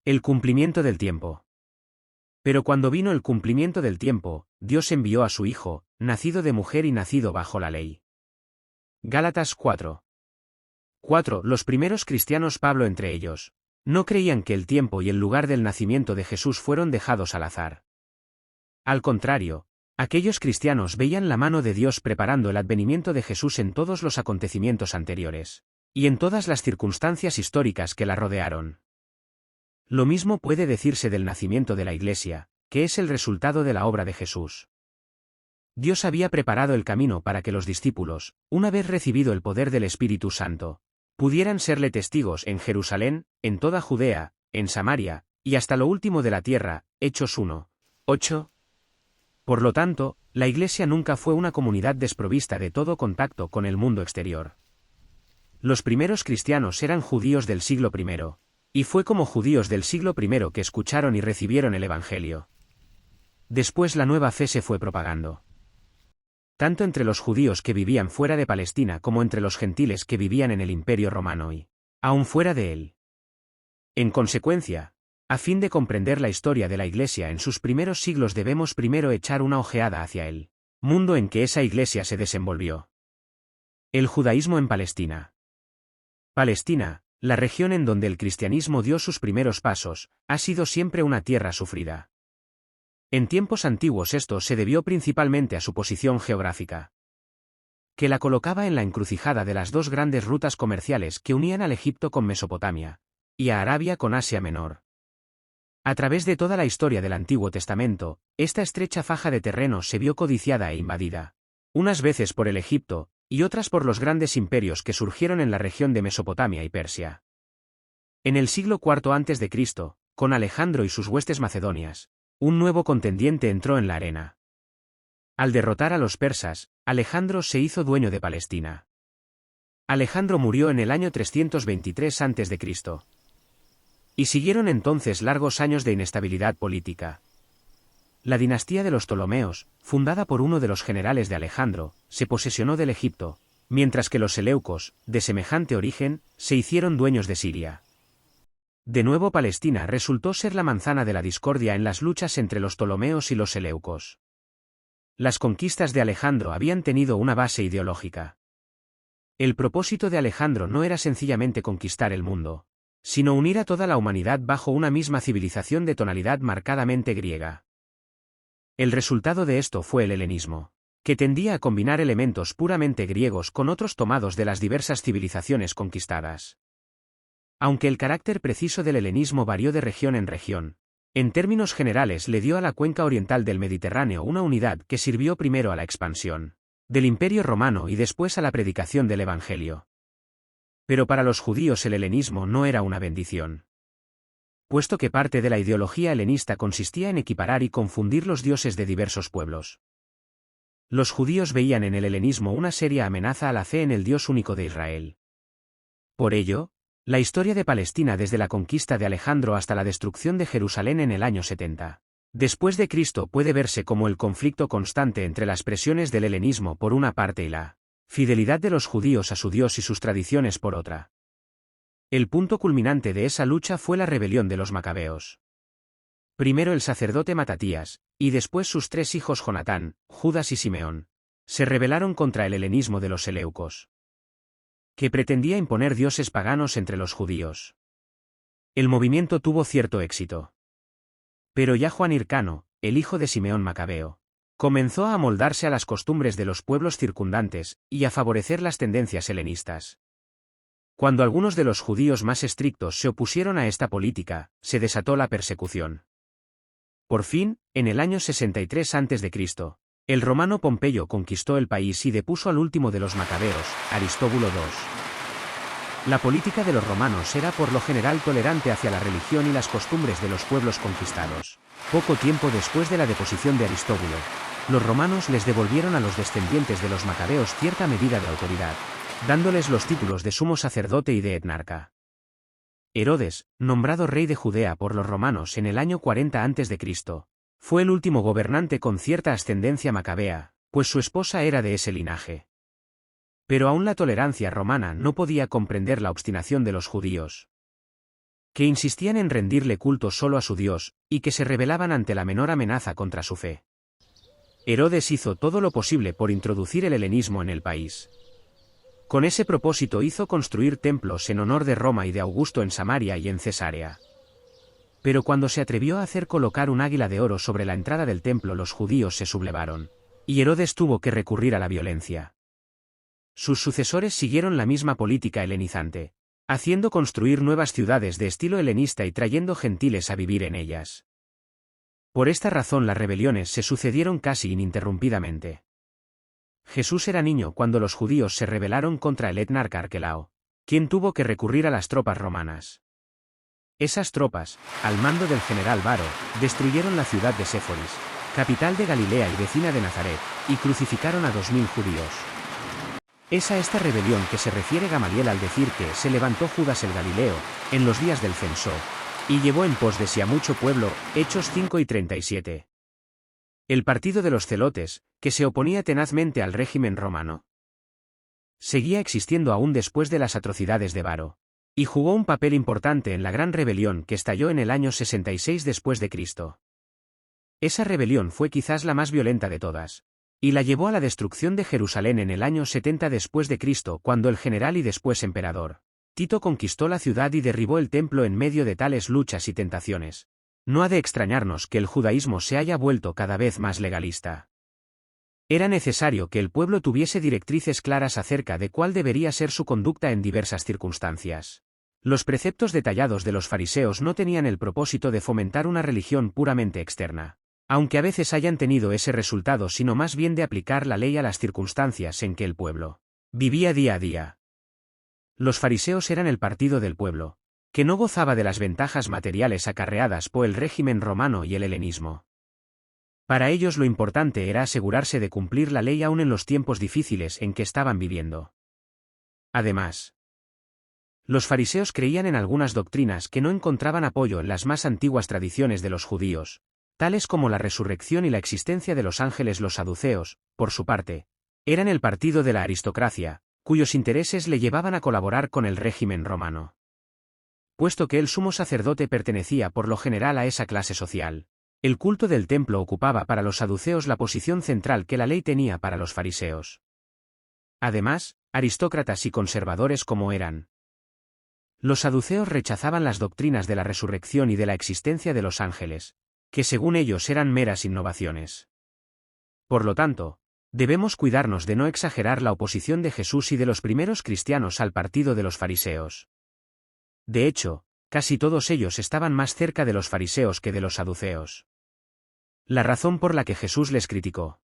El cumplimiento del tiempo. Pero cuando vino el cumplimiento del tiempo, Dios envió a su Hijo, nacido de mujer y nacido bajo la ley. Gálatas 4. 4. Los primeros cristianos, Pablo entre ellos, no creían que el tiempo y el lugar del nacimiento de Jesús fueron dejados al azar. Al contrario, aquellos cristianos veían la mano de Dios preparando el advenimiento de Jesús en todos los acontecimientos anteriores, y en todas las circunstancias históricas que la rodearon. Lo mismo puede decirse del nacimiento de la Iglesia, que es el resultado de la obra de Jesús. Dios había preparado el camino para que los discípulos, una vez recibido el poder del Espíritu Santo, pudieran serle testigos en Jerusalén, en toda Judea, en Samaria, y hasta lo último de la tierra. Hechos 1. 8. Por lo tanto, la Iglesia nunca fue una comunidad desprovista de todo contacto con el mundo exterior. Los primeros cristianos eran judíos del siglo I. Y fue como judíos del siglo I que escucharon y recibieron el Evangelio. Después la nueva fe se fue propagando. Tanto entre los judíos que vivían fuera de Palestina como entre los gentiles que vivían en el Imperio Romano y, aún fuera de él. En consecuencia, a fin de comprender la historia de la Iglesia en sus primeros siglos debemos primero echar una ojeada hacia el mundo en que esa Iglesia se desenvolvió. El judaísmo en Palestina. Palestina, la región en donde el cristianismo dio sus primeros pasos, ha sido siempre una tierra sufrida. En tiempos antiguos esto se debió principalmente a su posición geográfica, que la colocaba en la encrucijada de las dos grandes rutas comerciales que unían al Egipto con Mesopotamia, y a Arabia con Asia Menor. A través de toda la historia del Antiguo Testamento, esta estrecha faja de terreno se vio codiciada e invadida, unas veces por el Egipto, y otras por los grandes imperios que surgieron en la región de Mesopotamia y Persia. En el siglo IV a.C., con Alejandro y sus huestes macedonias, un nuevo contendiente entró en la arena. Al derrotar a los persas, Alejandro se hizo dueño de Palestina. Alejandro murió en el año 323 a.C. Y siguieron entonces largos años de inestabilidad política. La dinastía de los Ptolomeos, fundada por uno de los generales de Alejandro, se posesionó del Egipto, mientras que los seleucos, de semejante origen, se hicieron dueños de Siria. De nuevo Palestina resultó ser la manzana de la discordia en las luchas entre los Ptolomeos y los seleucos. Las conquistas de Alejandro habían tenido una base ideológica. El propósito de Alejandro no era sencillamente conquistar el mundo, sino unir a toda la humanidad bajo una misma civilización de tonalidad marcadamente griega. El resultado de esto fue el helenismo, que tendía a combinar elementos puramente griegos con otros tomados de las diversas civilizaciones conquistadas. Aunque el carácter preciso del helenismo varió de región en región, en términos generales le dio a la cuenca oriental del Mediterráneo una unidad que sirvió primero a la expansión del Imperio Romano y después a la predicación del Evangelio. Pero para los judíos el helenismo no era una bendición, puesto que parte de la ideología helenista consistía en equiparar y confundir los dioses de diversos pueblos. Los judíos veían en el helenismo una seria amenaza a la fe en el Dios único de Israel. Por ello, la historia de Palestina desde la conquista de Alejandro hasta la destrucción de Jerusalén en el año 70 después de Cristo puede verse como el conflicto constante entre las presiones del helenismo por una parte y la fidelidad de los judíos a su Dios y sus tradiciones por otra. El punto culminante de esa lucha fue la rebelión de los macabeos. Primero el sacerdote Matatías, y después sus tres hijos Jonatán, Judas y Simeón, se rebelaron contra el helenismo de los seleucos, que pretendía imponer dioses paganos entre los judíos. El movimiento tuvo cierto éxito. Pero ya Juan Hircano, el hijo de Simeón Macabeo, comenzó a amoldarse a las costumbres de los pueblos circundantes, y a favorecer las tendencias helenistas. Cuando algunos de los judíos más estrictos se opusieron a esta política, se desató la persecución. Por fin, en el año 63 a.C., el romano Pompeyo conquistó el país y depuso al último de los macabeos, Aristóbulo II. La política de los romanos era por lo general tolerante hacia la religión y las costumbres de los pueblos conquistados. Poco tiempo después de la deposición de Aristóbulo, los romanos les devolvieron a los descendientes de los macabeos cierta medida de autoridad, dándoles los títulos de sumo sacerdote y de etnarca. Herodes, nombrado rey de Judea por los romanos en el año 40 a.C., fue el último gobernante con cierta ascendencia macabea, pues su esposa era de ese linaje. Pero aún la tolerancia romana no podía comprender la obstinación de los judíos. que insistían en rendirle culto solo a su Dios, y que se rebelaban ante la menor amenaza contra su fe. Herodes hizo todo lo posible por introducir el helenismo en el país. Con ese propósito hizo construir templos en honor de Roma y de Augusto en Samaria y en Cesarea. Pero cuando se atrevió a hacer colocar un águila de oro sobre la entrada del templo, los judíos se sublevaron, y Herodes tuvo que recurrir a la violencia. Sus sucesores siguieron la misma política helenizante, haciendo construir nuevas ciudades de estilo helenista y trayendo gentiles a vivir en ellas. Por esta razón las rebeliones se sucedieron casi ininterrumpidamente. Jesús era niño cuando los judíos se rebelaron contra el etnarca Arquelao, quien tuvo que recurrir a las tropas romanas. Esas tropas, al mando del general Varo, destruyeron la ciudad de Séforis, capital de Galilea y vecina de Nazaret, y crucificaron a 2000 judíos. Es a esta rebelión que se refiere Gamaliel al decir que se levantó Judas el Galileo, en los días del censo, y llevó en pos de sí a mucho pueblo, Hechos 5:37. El partido de los celotes, que se oponía tenazmente al régimen romano, seguía existiendo aún después de las atrocidades de Varo, y jugó un papel importante en la gran rebelión que estalló en el año 66 después de Cristo. Esa rebelión fue quizás la más violenta de todas, y la llevó a la destrucción de Jerusalén en el año 70 después de Cristo, cuando el general y después emperador Tito conquistó la ciudad y derribó el templo en medio de tales luchas y tentaciones. No ha de extrañarnos que el judaísmo se haya vuelto cada vez más legalista. Era necesario que el pueblo tuviese directrices claras acerca de cuál debería ser su conducta en diversas circunstancias. Los preceptos detallados de los fariseos no tenían el propósito de fomentar una religión puramente externa, aunque a veces hayan tenido ese resultado, sino más bien de aplicar la ley a las circunstancias en que el pueblo vivía día a día. Los fariseos eran el partido del pueblo, que no gozaba de las ventajas materiales acarreadas por el régimen romano y el helenismo. Para ellos lo importante era asegurarse de cumplir la ley aún en los tiempos difíciles en que estaban viviendo. Además, los fariseos creían en algunas doctrinas que no encontraban apoyo en las más antiguas tradiciones de los judíos, tales como la resurrección y la existencia de los ángeles. Los saduceos, por su parte, eran el partido de la aristocracia, cuyos intereses le llevaban a colaborar con el régimen romano. Puesto que el sumo sacerdote pertenecía por lo general a esa clase social, el culto del templo ocupaba para los saduceos la posición central que la ley tenía para los fariseos. Además, aristócratas y conservadores como eran, los saduceos rechazaban las doctrinas de la resurrección y de la existencia de los ángeles, que según ellos eran meras innovaciones. Por lo tanto, debemos cuidarnos de no exagerar la oposición de Jesús y de los primeros cristianos al partido de los fariseos. De hecho, casi todos ellos estaban más cerca de los fariseos que de los saduceos. La razón por la que Jesús les criticó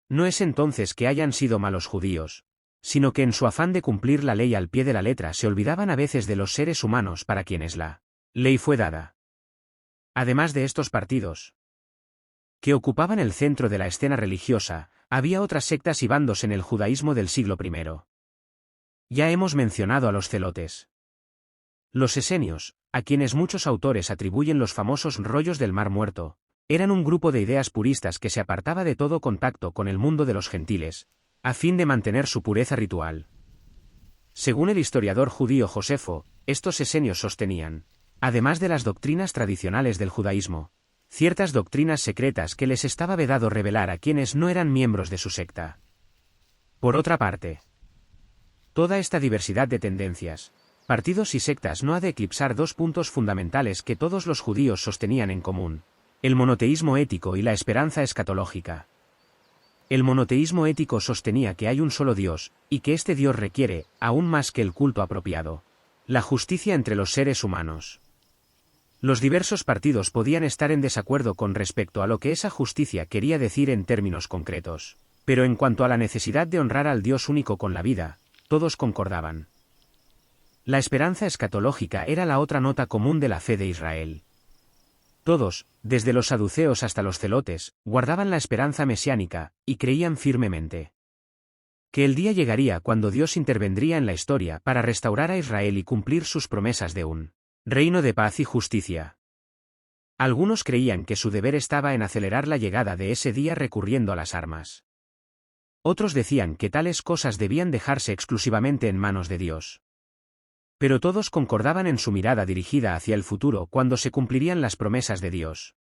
no es entonces que hayan sido malos judíos, sino que en su afán de cumplir la ley al pie de la letra se olvidaban a veces de los seres humanos para quienes la ley fue dada. Además de estos partidos, que ocupaban el centro de la escena religiosa, había otras sectas y bandos en el judaísmo del siglo I. Ya hemos mencionado a los celotes. Los esenios, a quienes muchos autores atribuyen los famosos rollos del Mar Muerto, eran un grupo de ideas puristas que se apartaba de todo contacto con el mundo de los gentiles, a fin de mantener su pureza ritual. Según el historiador judío Josefo, estos esenios sostenían, además de las doctrinas tradicionales del judaísmo, ciertas doctrinas secretas que les estaba vedado revelar a quienes no eran miembros de su secta. Por otra parte, toda esta diversidad de tendencias, partidos y sectas no ha de eclipsar dos puntos fundamentales que todos los judíos sostenían en común: el monoteísmo ético y la esperanza escatológica. El monoteísmo ético sostenía que hay un solo Dios, y que este Dios requiere, aún más que el culto apropiado, la justicia entre los seres humanos. Los diversos partidos podían estar en desacuerdo con respecto a lo que esa justicia quería decir en términos concretos, pero en cuanto a la necesidad de honrar al Dios único con la vida, todos concordaban. La esperanza escatológica era la otra nota común de la fe de Israel. Todos, desde los saduceos hasta los celotes, guardaban la esperanza mesiánica, y creían firmemente que el día llegaría cuando Dios intervendría en la historia para restaurar a Israel y cumplir sus promesas de un reino de paz y justicia. Algunos creían que su deber estaba en acelerar la llegada de ese día recurriendo a las armas. Otros decían que tales cosas debían dejarse exclusivamente en manos de Dios. Pero todos concordaban en su mirada dirigida hacia el futuro cuando se cumplirían las promesas de Dios.